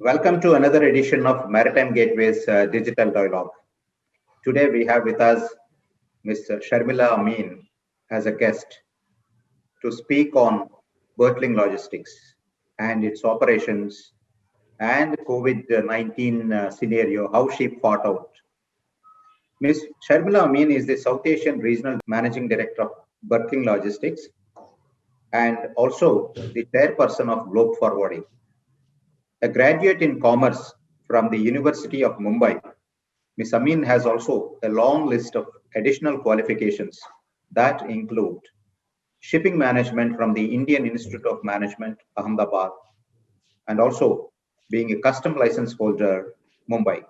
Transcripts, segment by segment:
Welcome to another edition of Maritime Gateways Digital Dialogue. Today we have with us Ms. Sharmila Amin as a guest to speak on Bertling Logistics and its operations and COVID-19 scenario, how she fought out. Ms. Sharmila Amin is the South Asian Regional Managing Director of Bertling Logistics and also the chairperson of Globe Forwarding. A graduate in commerce from the University of Mumbai, Ms. Amin has also a long list of additional qualifications that include shipping management from the Indian Institute of Management, Ahmedabad, and also being a custom license holder, Mumbai.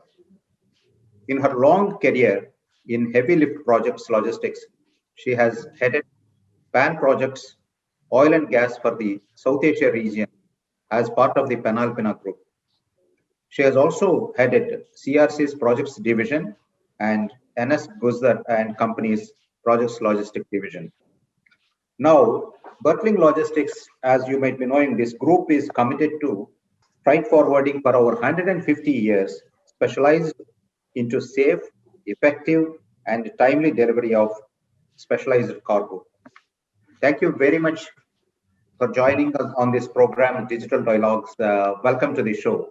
In her long career in heavy lift projects logistics, she has headed PAN projects, oil and gas for the South Asia region as part of the Panalpina Group. She has also headed CRC's projects division and NS Guzdar and Company's projects logistics division. Now, Bertling Logistics, as you might be knowing, this group is committed to freight forwarding for over 150 years, specialized into safe, effective, and timely delivery of specialized cargo. Thank you very much for joining us on this program, Digital Dialogues. Welcome to the show.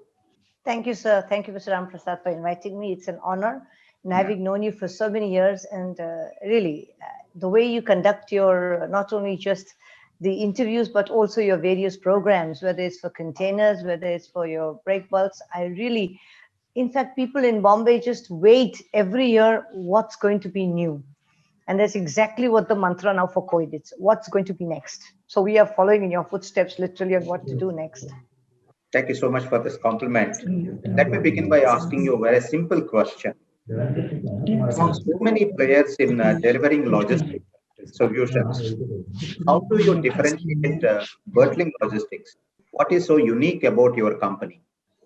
Thank you, sir. Thank you, Mr. Ramprasad, for inviting me. It's an honor. And having known you for so many years, and really, the way you conduct your not only just the interviews, but also your various programs, whether it's for containers, whether it's for your break bulks, I really, in fact, people in Bombay just wait every year what's going to be new. And that's exactly what the mantra now for COVID is. What's going to be next? So we are following in your footsteps, literally, on what to do next. Thank you so much for this compliment. Let me begin by asking you a very simple question. Among so many players in delivering logistic solutions, how do you differentiate Bertling Logistics? What is so unique about your company?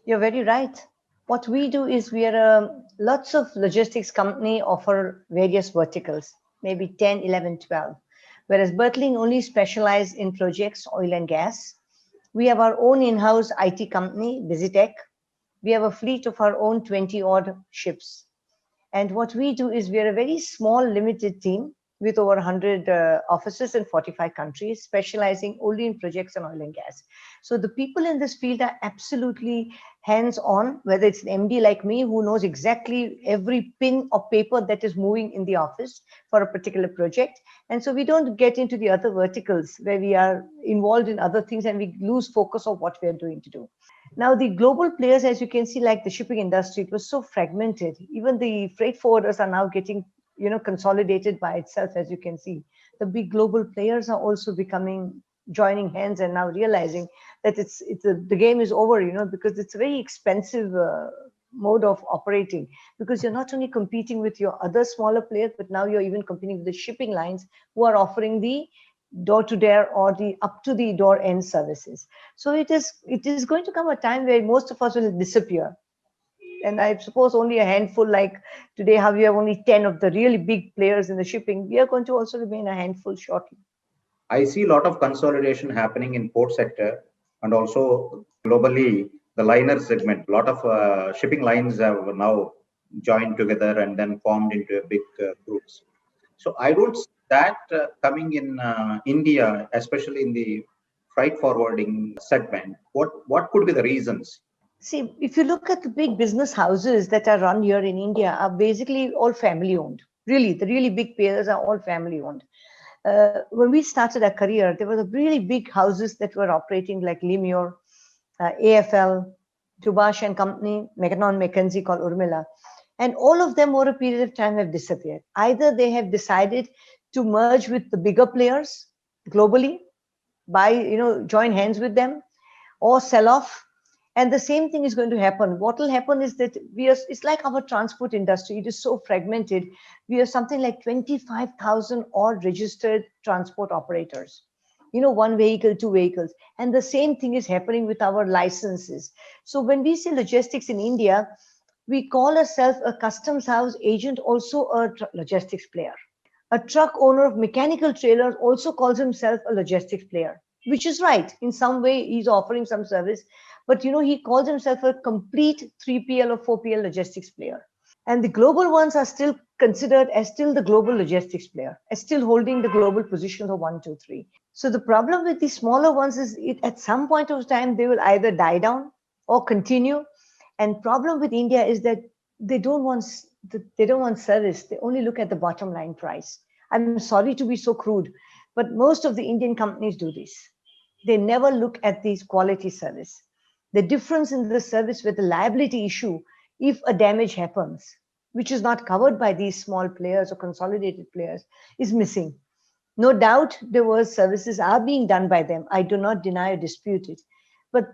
You're very right. What we do is we are lots of logistics company offer various verticals, maybe 10, 11, 12. Whereas Bertling only specialize in projects, oil and gas. We have our own in-house IT company, Visitech. We have a fleet of our own 20 odd ships. And what we do is we are a very small, limited team with over 100 offices in 45 countries, specializing only in projects and oil and gas. So the people in this field are absolutely hands-on, whether it's an MD like me who knows exactly every pin of paper that is moving in the office for a particular project. And so we don't get into the other verticals where we are involved in other things and we lose focus of what we are doing to do. Now, the global players, as you can see, like the shipping industry, it was so fragmented. Even the freight forwarders are now getting, consolidated by itself, as you can see. The big global players are also joining hands and now realizing that the game is over, because it's a very expensive mode of operating, because you're not only competing with your other smaller players, but now you're even competing with the shipping lines who are offering the door-to-door or the up-to-the-door end services. So it is going to come a time where most of us will disappear. And I suppose only a handful, like today, how we have only 10 of the really big players in the shipping, we are going to also remain a handful shortly. I see a lot of consolidation happening in port sector and also globally, the liner segment. A lot of shipping lines have now joined together and then formed into a big groups. So I don't see that coming in India, especially in the freight forwarding segment. What could be the reasons? See, if you look at the big business houses that are run here in India, are basically all family owned. Really, the really big players are all family owned. When we started our career, there were really big houses that were operating like Lemure, AFL, Tubash and Company, Mackinnon McKenzie called Urmila. And all of them over a period of time have disappeared. Either they have decided to merge with the bigger players globally, join hands with them, or sell off. And the same thing is going to happen. What will happen is that it's like our transport industry. It is so fragmented. We have something like 25,000 odd registered transport operators. One vehicle, two vehicles. And the same thing is happening with our licenses. So when we say logistics in India, we call ourselves a customs house agent, also a logistics player. A truck owner of mechanical trailers also calls himself a logistics player, which is right. In some way, he's offering some service. But he calls himself a complete 3PL or 4PL logistics player. And the global ones are still considered as still the global logistics player, as still holding the global position of 1, 2, 3. So the problem with the smaller ones is at some point of time, they will either die down or continue. And problem with India is that they don't want service. They only look at the bottom line price. I'm sorry to be so crude, but most of the Indian companies do this. They never look at these quality service. The difference in the service with the liability issue, if a damage happens, which is not covered by these small players or consolidated players, is missing. No doubt the worst services are being done by them. I do not deny or dispute it. But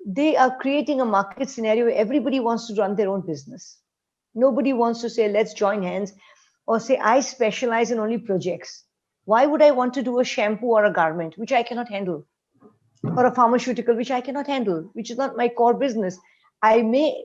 they are creating a market scenario where everybody wants to run their own business. Nobody wants to say, let's join hands, or say, I specialize in only projects. Why would I want to do a shampoo or a garment, which I cannot handle? Or a pharmaceutical, which I cannot handle, which is not my core business. I may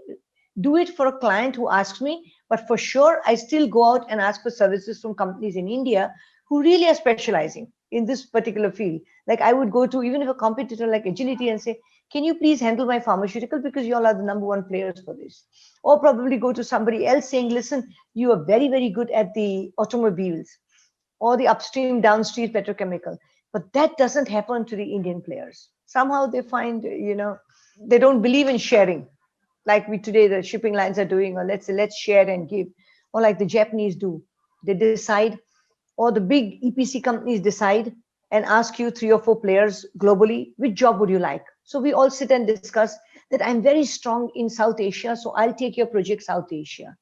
do it for a client who asks me, but for sure, I still go out and ask for services from companies in India who really are specializing in this particular field. Like I would go to even if a competitor like Agility and say, can you please handle my pharmaceutical because you all are the number one players for this? Or probably go to somebody else saying, listen, you are very, very good at the automobiles or the upstream, downstream petrochemical. But that doesn't happen to the Indian players. Somehow they find, they don't believe in sharing like we today, the shipping lines are doing, or let's say, let's share and give, or like the Japanese do. They decide, or the big EPC companies decide and ask you 3 or 4 players globally, which job would you like? So we all sit and discuss that I'm very strong in South Asia, so I'll take your project South Asia.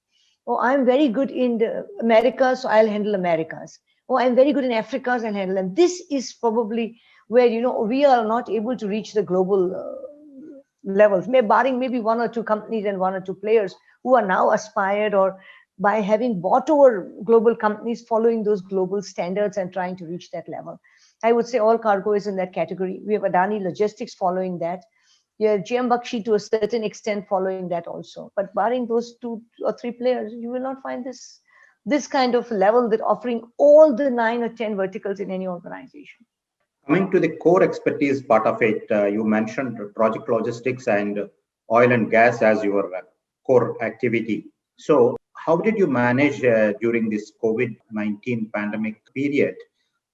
Or I'm very good in America, so I'll handle Americas. Or I'm very good in Africa, so I'll handle them. This is probably where, we are not able to reach the global levels, barring maybe 1 or 2 companies and 1 or 2 players who are now aspired or by having bought over global companies following those global standards and trying to reach that level. I would say all cargo is in that category. We have Adani Logistics following that. You have GM Bakshi to a certain extent following that also. But barring those 2 or 3 players, you will not find this kind of level that offering all the 9 or 10 verticals in any organization. Coming to the core expertise part of it, you mentioned project logistics and oil and gas as your core activity. So how did you manage during this COVID-19 pandemic period?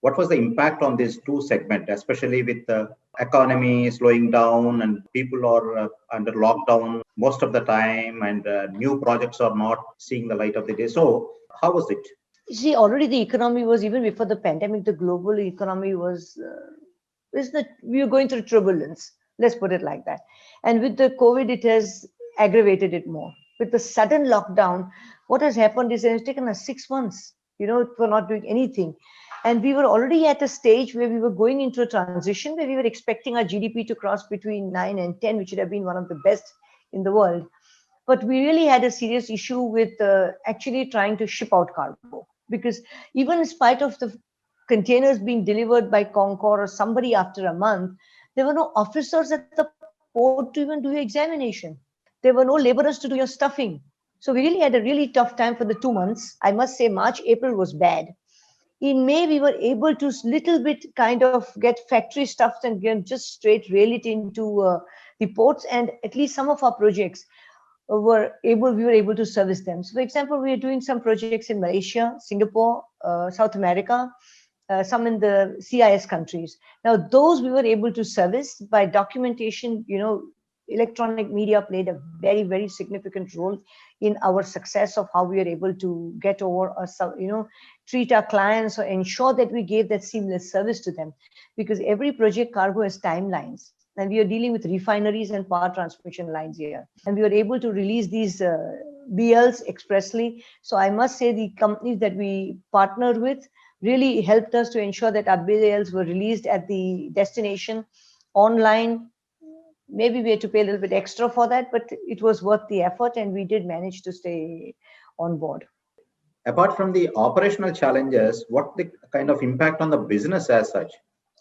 What was the impact on these 2 segments, especially with the economy slowing down and people are under lockdown most of the time and new projects are not seeing the light of the day? So how was it? See, already the economy was, even before the pandemic, the global economy was, we were going through turbulence. Let's put it like that. And with the COVID, it has aggravated it more. With the sudden lockdown, what has happened is it's taken us 6 months, for not doing anything. And we were already at a stage where we were going into a transition where we were expecting our GDP to cross between 9 and 10, which would have been one of the best in the world. But we really had a serious issue with actually trying to ship out cargo, because even in spite of the containers being delivered by Concor or somebody after a month, there were no officers at the port to even do your examination. There were no laborers to do your stuffing. So we really had a really tough time for the 2 months. I must say March, April was bad. In May, we were able to little bit kind of get factory stuffed and just straight rail it into the ports, and at least some of our projects we were able to service them. So for example, we are doing some projects in Malaysia, Singapore, South America, some in the CIS countries. Now, those we were able to service by documentation. Electronic media played a very, very significant role in our success of how we are able to get over treat our clients or ensure that we gave that seamless service to them, because every project cargo has timelines. And we are dealing with refineries and power transmission lines here. And we were able to release these BLs expressly. So I must say the companies that we partnered with really helped us to ensure that our BLs were released at the destination online. Maybe we had to pay a little bit extra for that, but it was worth the effort and we did manage to stay on board. Apart from the operational challenges, what the kind of impact on the business as such?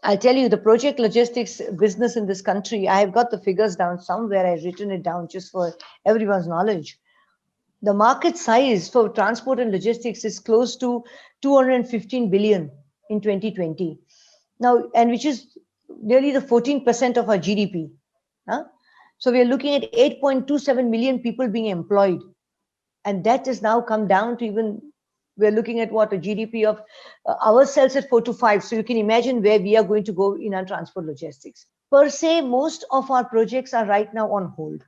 I'll tell you, the project logistics business in this country, I have got the figures down somewhere. I've written it down just for everyone's knowledge. The market size for transport and logistics is close to 215 billion in 2020. Now, and which is nearly the 14% of our GDP. So we are looking at 8.27 million people being employed. And that has now come down to even, we're looking at what, a GDP of ourselves at 4 to 5. So you can imagine where we are going to go in our transport logistics. Per se, most of our projects are right now on hold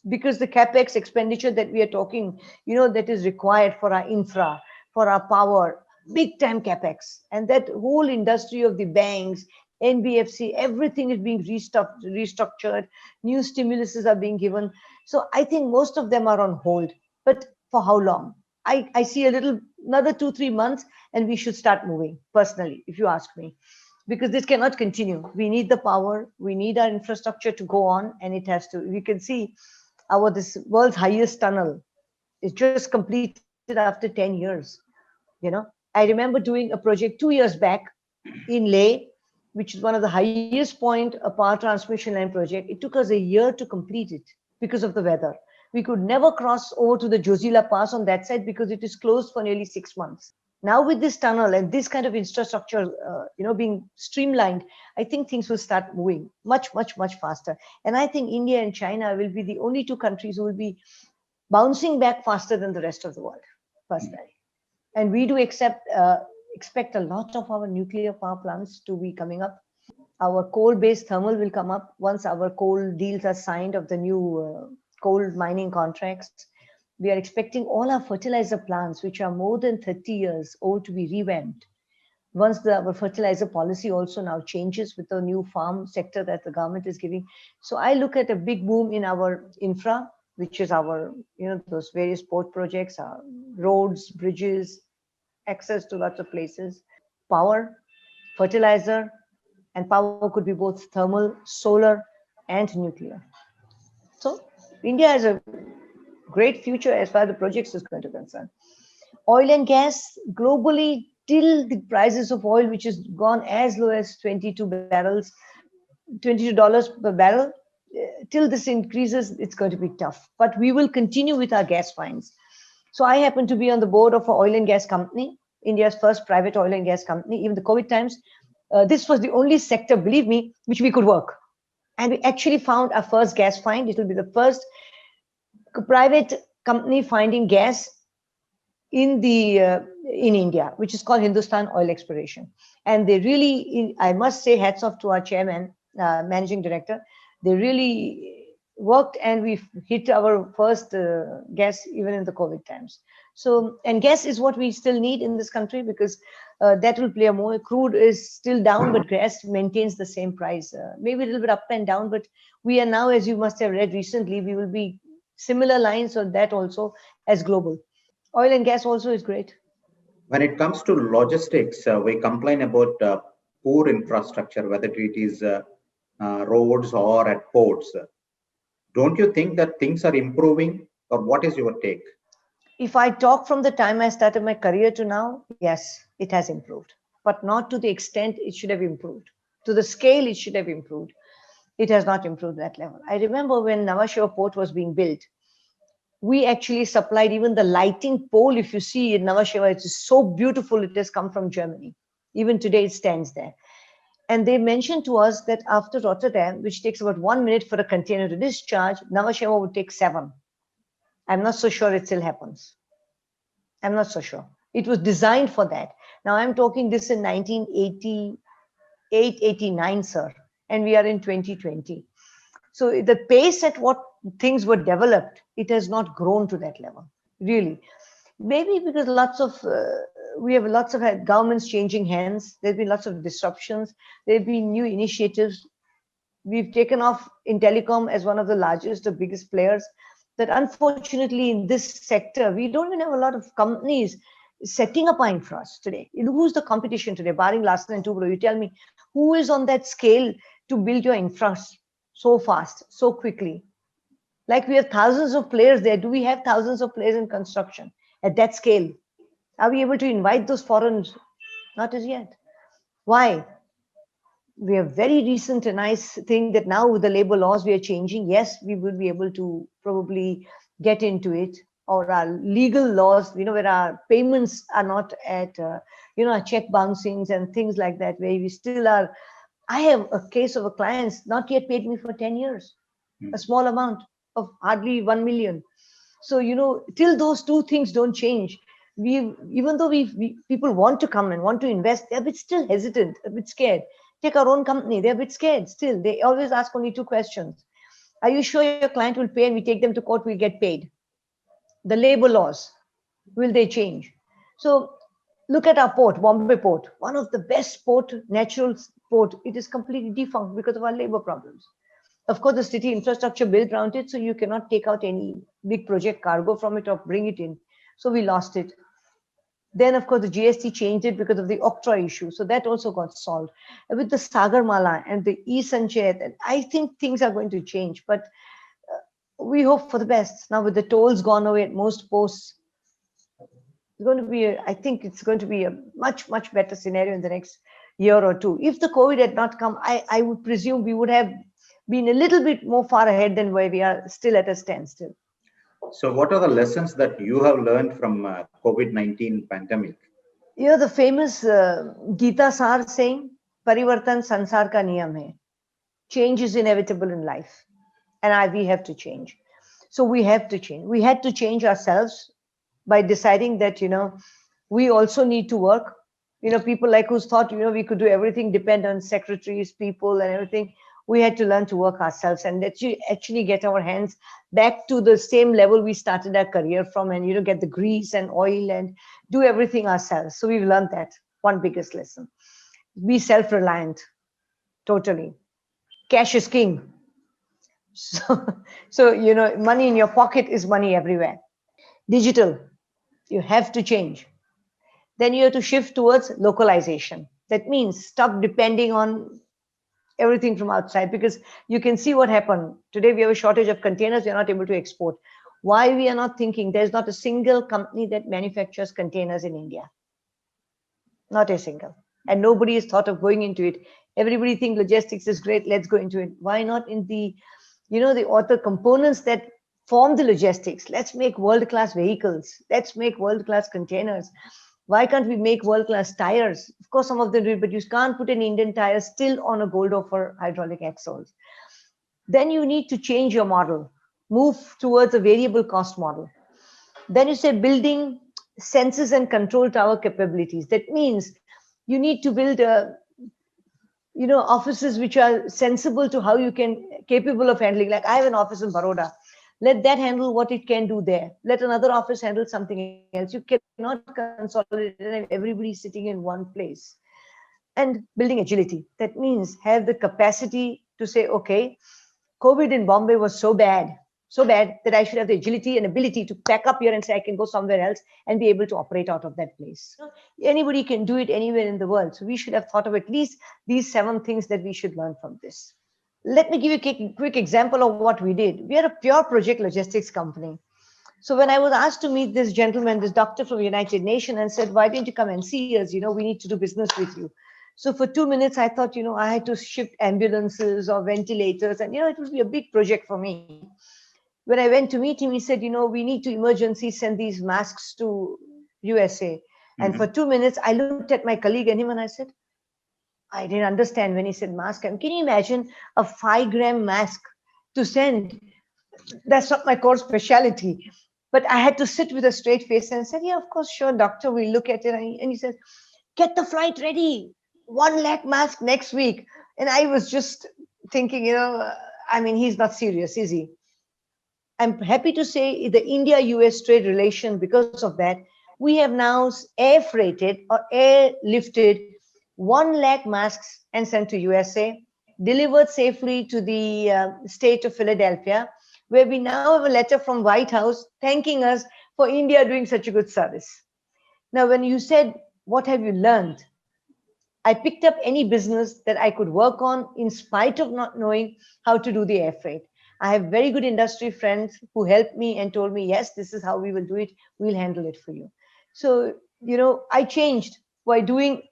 because the capex expenditure that we are talking, that is required for our infra, for our power, big time capex. And that whole industry of the banks, NBFC, everything is being restructured, new stimuluses are being given. So I think most of them are on hold. But for how long? I see another 2-3 months, and we should start moving, personally, if you ask me, because this cannot continue. We need the power, we need our infrastructure to go on, and it has to. We can see this world's highest tunnel is just completed after 10 years. I remember doing a project 2 years back in Leh, which is one of the highest point a power transmission line project. It took us a year to complete it because of the weather. We could never cross over to the Jozila Pass on that side because it is closed for nearly 6 months. Now with this tunnel and this kind of infrastructure, being streamlined, I think things will start moving much, much, much faster. And I think India and China will be the only two countries who will be bouncing back faster than the rest of the world, personally. And we do expect a lot of our nuclear power plants to be coming up. Our coal-based thermal will come up once our coal deals are signed of the new coal mining contracts. We are expecting all our fertilizer plants, which are more than 30 years old, to be revamped. Once our fertilizer policy also now changes with the new farm sector that the government is giving. So I look at a big boom in our infra, which is our, those various port projects, our roads, bridges, access to lots of places, power, fertilizer, and power could be both thermal, solar, and nuclear. So India has a great future as far as the projects is going to concern. Oil and gas globally, till the prices of oil, which has gone as low as $22 per barrel, till this increases, it's going to be tough. But we will continue with our gas finds. So I happen to be on the board of an oil and gas company, India's first private oil and gas company. Even the COVID times, this was the only sector, believe me, which we could work. And we actually found our first gas find. It will be the first private company finding gas in India, which is called Hindustan Oil Exploration. And they really, I must say, hats off to our chairman, managing director. They really worked, and we've hit our first gas even in the COVID times. So, and gas is what we still need in this country, because that will play a more. Crude is still down, but gas maintains the same price, maybe a little bit up and down. But we are now, as you must have read recently, we will be similar lines on that also as global. Oil and gas also is great. When it comes to logistics, we complain about poor infrastructure, whether it is roads or at ports. Don't you think that things are improving, or what is your take? If I talk from the time I started my career to now, yes, it has improved, but not to the extent it should have improved. To the scale it should have improved. It has not improved that level. I remember when Nhava Sheva port was being built, we actually supplied even the lighting pole. If you see in Nhava Sheva, it is so beautiful. It has come from Germany. Even today, it stands there. And they mentioned to us that after Rotterdam, which takes about 1 minute for a container to discharge, Nhava Sheva would take 7. I'm not so sure it still happens. I'm not so sure. It was designed for that. Now I'm talking this in 1988, 89, sir, and we are in 2020. So the pace at what things were developed, it has not grown to that level, really. Maybe because we have lots of governments changing hands. There's been lots of disruptions. There've been new initiatives. We've taken off in telecom as one of the largest, the biggest players. That unfortunately in this sector, we don't even have a lot of companies setting up our infras today. Who's the competition today, barring Larsen and Toubro? You tell me, who is on that scale to build your infras so fast, so quickly? Like we have thousands of players there. Do we have thousands of players in construction at that scale? Are we able to invite those foreigners? Not as yet. Why? We have very recent a nice thing that now with the labor laws we are changing. Yes, we will be able to probably get into it, or our legal laws, where our payments are not at, our check bouncings and things like that, where we still are. I have a case of a client not yet paid me for 10 years. a small amount of hardly 1 million. So, till those two things don't change, even though people want to come and want to invest, they're a bit still hesitant, a bit scared. Take our own company, they're a bit scared still. They always ask only two questions. Are you sure your client will pay and we take them to court, we'll get paid? The labor laws, will they change? So look at our port, Bombay Port, one of the best port, natural port. It is completely defunct because of our labor problems. Of course, the city infrastructure built around it, so you cannot take out any big project cargo from it or bring it in. So we lost it. Then, of course, the GST changed it because of the octroi issue. So that also got solved. And with the Sagarmala and the E-Sanchayat, I think things are going to change. But we hope for the best. Now, with the tolls gone away at most posts, it's going to be, I think it's going to be a much, much better scenario in the next year or two. If the COVID had not come, I would presume we would have been a little bit more far ahead than where we are still at a standstill. So what are the lessons that you have learned from COVID-19 pandemic? The famous Gita Sar saying, Parivartan Sansar ka niyam hai. Change is inevitable in life. And we have to change. So we have to change. We had to change ourselves by deciding that, we also need to work. People like who's thought, we could do everything, depend on secretaries, people and everything. We had to learn to work ourselves and actually get our hands back to the same level we started our career from, and get the grease and oil and do everything ourselves. So we've learned that one biggest lesson. Be self-reliant, totally. Cash is king. So money in your pocket is money everywhere. Digital, you have to change. Then you have to shift towards localization. That means stop depending on everything from outside, because you can see what happened. Today we have a shortage of containers, we're not able to export. Why we are not thinking? There's not a single company that manufactures containers in India. Not a single. And nobody has thought of going into it. Everybody thinks logistics is great, let's go into it. Why not in the, the author components that form the logistics? Let's make world-class vehicles. Let's make world-class containers. Why can't we make world-class tires? Of course, some of them do it, but you can't put an Indian tire still on a Goldhofer hydraulic axles. Then you need to change your model, move towards a variable cost model. Then you say building sensors and control tower capabilities. That means you need to build offices which are sensible to how you can, capable of handling. Like I have an office in Baroda. Let that handle what it can do there. Let another office handle something else. You cannot consolidate and everybody sitting in one place. And building agility. That means have the capacity to say, okay, COVID in Bombay was so bad that I should have the agility and ability to pack up here and say, I can go somewhere else and be able to operate out of that place. So anybody can do it anywhere in the world. So we should have thought of at least these 7 things that we should learn from this. Let me give you a quick example of what we did. We are a pure project logistics company. So when I was asked to meet this gentleman, this doctor from United Nations, and said, why didn't you come and see us? We need to do business with you. So for 2 minutes, I thought, I had to ship ambulances or ventilators, and, it would be a big project for me. When I went to meet him, he said, we need to emergency send these masks to USA. And for 2 minutes, I looked at my colleague and him and I said, I didn't understand when he said mask. And can you imagine a 5-gram mask to send? That's not my core specialty. But I had to sit with a straight face and said, yeah, of course, sure, doctor, we'll look at it. And he said, get the flight ready. 1 lakh mask next week. And I was just thinking, he's not serious, is he? I'm happy to say the India-US trade relation, because of that, we have now air freighted or airlifted 1 lakh masks and sent to USA, delivered safely to the state of Philadelphia, where we now have a letter from White House thanking us for India doing such a good service. Now, when you said, what have you learned? I picked up any business that I could work on in spite of not knowing how to do the air freight. I have very good industry friends who helped me and told me, yes, this is how we will do it. We'll handle it for you. So, I changed by doing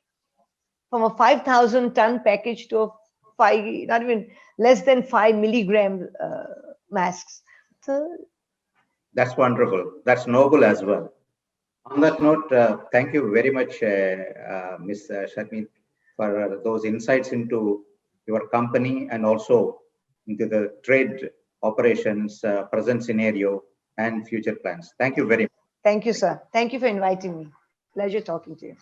from a 5,000 ton package to a not even less than 5 milligram masks. So that's wonderful. That's noble as well. On that note, thank you very much, Ms. Sharmi, for those insights into your company and also into the trade operations, present scenario, and future plans. Thank you very much. Thank you, sir. Thank you for inviting me. Pleasure talking to you.